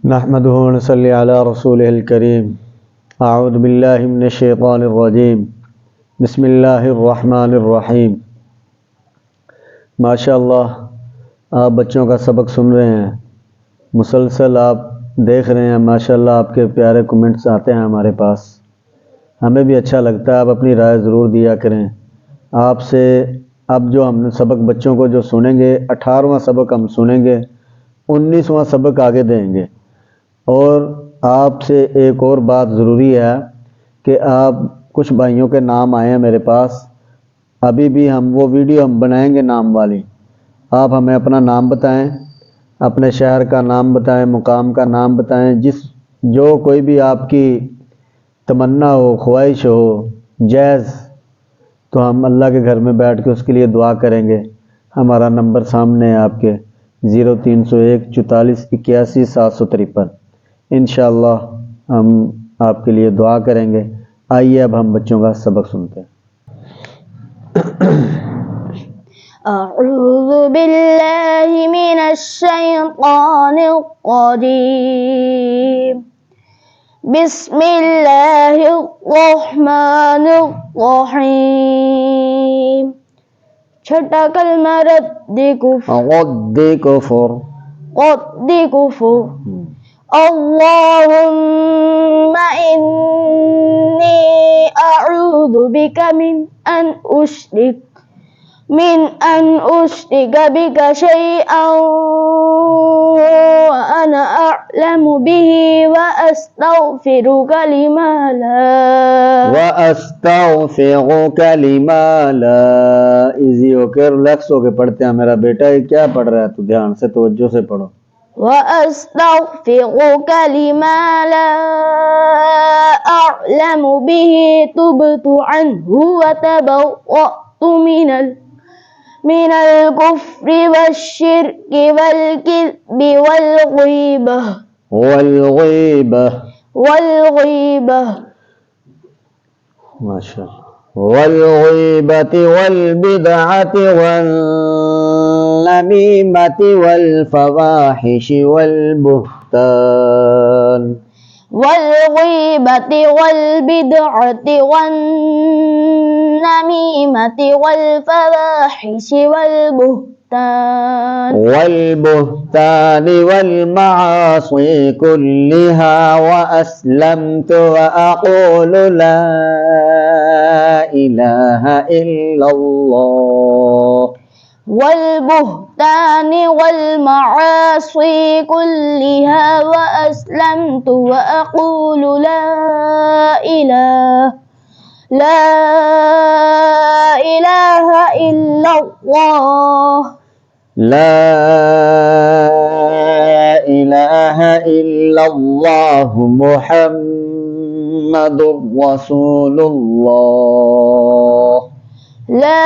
नहमदुहु व नसल्ली अला रसूलिहिल करीम। अऊज़ु बिल्लाहि मिनश शैतानिर रजीम। बिस्मिल्लाहिर रहमानिर रहीम। माशाअल्लाह, आप बच्चों का सबक सुन रहे हैं, मुसलसल आप देख रहे हैं। माशाअल्लाह, आपके प्यारे कमेंट्स आते हैं हमारे पास, हमें भी अच्छा लगता है। आप अपनी राय ज़रूर दिया करें। आपसे अब जो हम सबक बच्चों को जो सुनेंगे, 18वां सबक हम सुनेंगे, 19वां सबक आगे देंगे। और आपसे एक और बात ज़रूरी है कि आप कुछ भाइयों के नाम आए हैं मेरे पास, अभी भी हम वो वीडियो हम बनाएंगे नाम वाली। आप हमें अपना नाम बताएं, अपने शहर का नाम बताएं, मुकाम का नाम बताएं, जो कोई भी आपकी तमन्ना हो, ख्वाहिश हो, जायज़, तो हम अल्लाह के घर में बैठ के उसके लिए दुआ करेंगे। हमारा नंबर सामने है आपके 0301 44 81 753। इंशाअल्लाह हम आपके लिए दुआ करेंगे। आइए अब हम बच्चों का सबक सुनते हैं। अऊज़ु बिल्लाहि मिनश शैतानिर रजीम। बिस्मिल्लाहिर रहमानिर रहीम। छठा कलमा रद्द कुफ्र। अल्लाहुम्मा इन्नी अऊज़ु बिका मिन अन उश्रिक बिका शैअन व अना अअलमु बिही व अस्तगफिरुका लिमा ला। इजी होकर रिलैक्स होकर पढ़ते हैं मेरा बेटा। ये क्या पढ़ रहा है तू? ध्यान से तवज्जो से पढ़ो। वअस्तगफिरुका लिमा ला अअलमु बिही तुबतु अन्हु व तबर्रअतु मिनल कुफ्रि वश्शिर्कि वल किज़्बि वल ग़ीबह। माशाअल्लाह। वल ग़ीबति वल बिदअति वन नमीमति वल फवाहिशि वल बुहतान। वल्ग़ीबति वल्बिदअति वन्नमीमति वल्फ़वाहिशि वल्बुहतान वल्मआसी कुल्लिहा व अस्लमतु व अक़ूलु ला इलाहा इल्लल्लाह। वल्बुहतान वल्मआसी कुल्लिहा व अस्लमतु व अक़ूलु ला इलाहा इल्लल्लाह। ला इलाहा इल्लल्लाह मुहम्मदुर रसूलुल्लाह। ला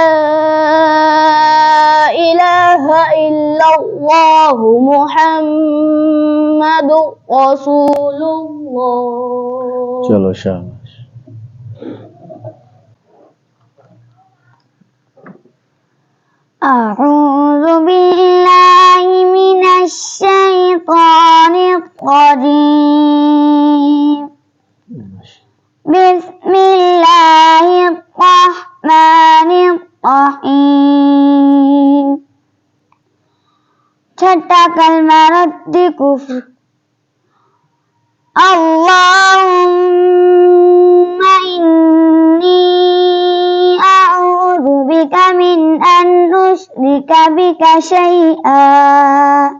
इलाहा इल्लल्लाह मुहम्मदुर रसूलुल्लाह। चलो शाबाश। अऊज़ु बिल्लाहि मिनश शैतानिर रजीम। बिस्मिल्लाहिर रहमानिर रहीम। छठा कलमा रद्द कुफ्र। अल्लाहुम्मा इन्नी अऊज़ु बिका मिन अन उश्रिका बिका शैअन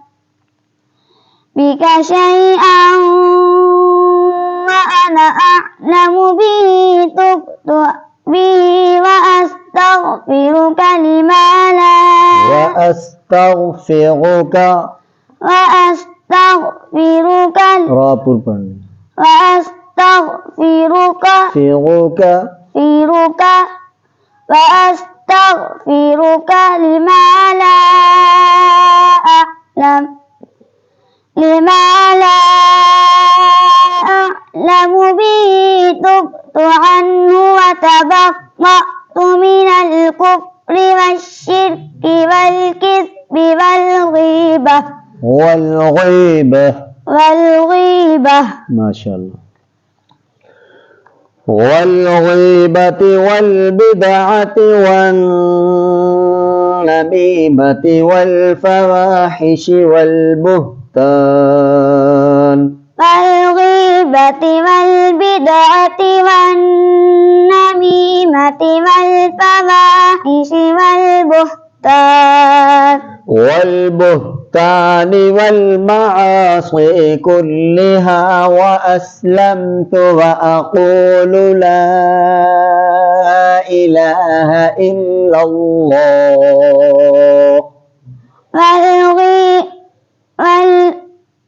व अना अअलमु बिही तुबतु बिही व अस्तगफिरुका लिमा ला وأستغفرك لما لا أعلم به تبت عنه وتبرأت من الكفر والشرك والكذب والغيبة والغيبة माशाअल्लाह। वल्गीबति वल्बिदअति वन्नमीमति वल्फवाहिशि वल्बुहतान। والغيبة والبدعة والنميمة والفواحش والبهتان والمعاصي كلها وأسلمت وأقول لا إله إلا الله.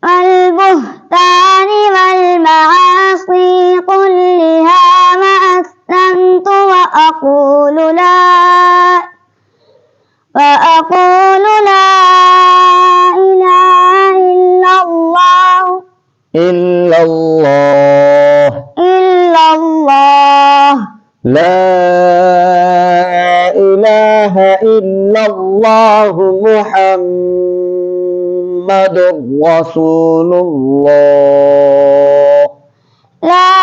والبهتان والمعاصي كلها وأسلمت وأقول لا إله إلا الله إلا الله. لا إله إلا الله محمد رسول الله. لا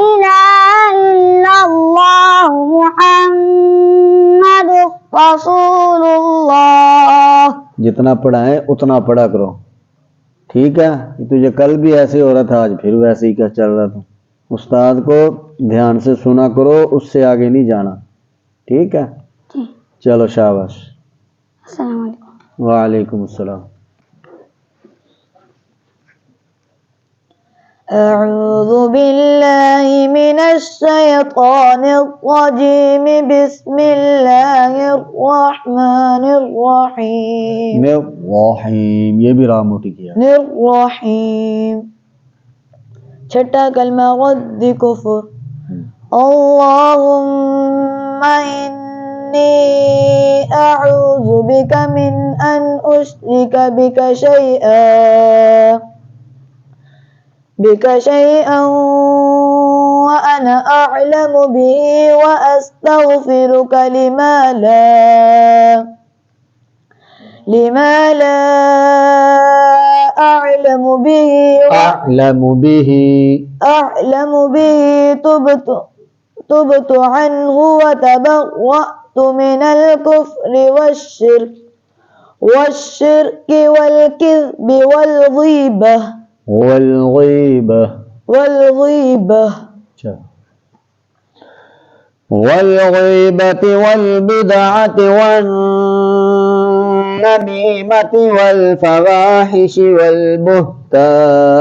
إله إلا الله محمد रसूल जितना पढ़ा है उतना पढ़ा करो, ठीक है। तुझे कल भी ऐसे हो रहा था, आज फिर वैसे ही क्या चल रहा था। उस्ताद को ध्यान से सुना करो, उससे आगे नहीं जाना, ठीक है। चलो शाबाश। अस्सलाम वालेकुम। वालेकुम अस्सलाम। अऊज़ु बिल्लाहि मिनश शैतानिर रजीम बिस्मिल्लाहिर रहमानिर रहीम। रहीम, ये भी रा मोटी किया। रहीम। छठा कलमा रद्द कुफ्र। अल्लाहुम्मा इन्नी अऊज़ु बिका मिन अन उश्रिका बिका शैअन व अना अअलमु बिही व अस्तगफिरुका लिमा ला अअलमु बिही तुबतु अन्हु व तबर्रअतु मिनल कुफ्रि वश्शिर्कि वल किज़्बि वल गीबह। والغيبة والبدعة والنميمة والفواحش والبهتان.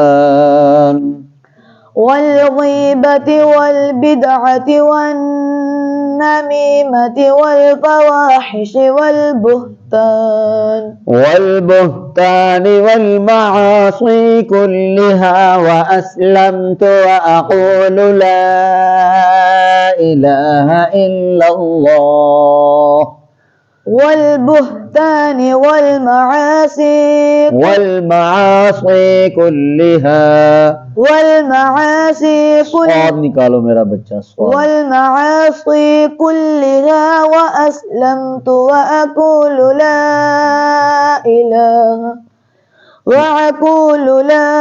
والغيبة والبدعة والنميمة والفواحش والبهتان والمعاصي كلها وأسلمت وأقول لا إله إلا الله. والبهتان والمعاصي كلها स्वाद निकालो मेरा बच्चा, स्वाद। والمعاصي كلها وأسلمت وأقول لا إله وأقول لا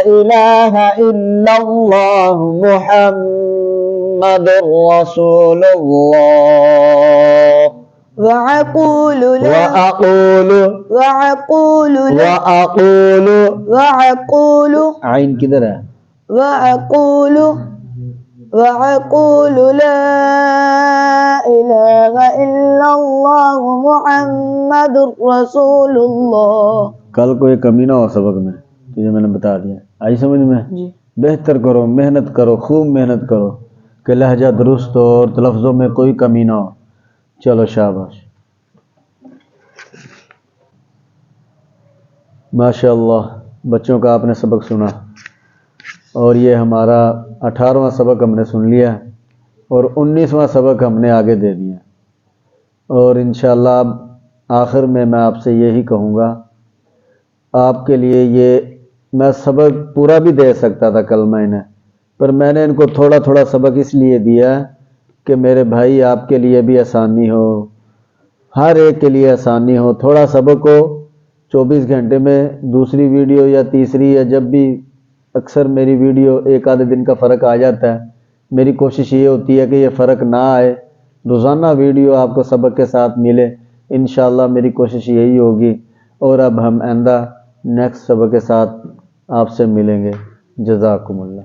إله إلا الله محمد رسول الله. وأقول आइन किधर है? وأقول لا إله إلا الله محمد رسول الله. कल कोई कमी ना हो सबक में, तुझे मैंने बता दिया। आई समझ में? जी। बेहतर करो, मेहनत करो, खूब मेहनत करो कि लहजा दुरुस्त हो और लफ्ज़ों में कोई कमी ना हो। चलो शाबाश, माशाअल्लाह। बच्चों का आपने सबक सुना और ये हमारा 18वां सबक हमने सुन लिया और 19वां सबक हमने आगे दे दिया। और इंशाअल्लाह आखिर में मैं आपसे यही कहूँगा, आपके लिए ये मैं सबक पूरा भी दे सकता था कल मैंने, पर मैंने इनको थोड़ा थोड़ा सबक इसलिए दिया कि मेरे भाई आपके लिए भी आसानी हो, हर एक के लिए आसानी हो। थोड़ा सबक को 24 घंटे में दूसरी वीडियो या तीसरी, या जब भी अक्सर मेरी वीडियो एक आधे दिन का फ़र्क आ जाता है, मेरी कोशिश ये होती है कि ये फ़र्क ना आए, रोज़ाना वीडियो आपको सबक के साथ मिले। इंशाअल्लाह मेरी कोशिश यही होगी। और अब हम आइंदा नेक्स्ट सबक के साथ आपसे मिलेंगे। जज़ाकुमुल्लाह।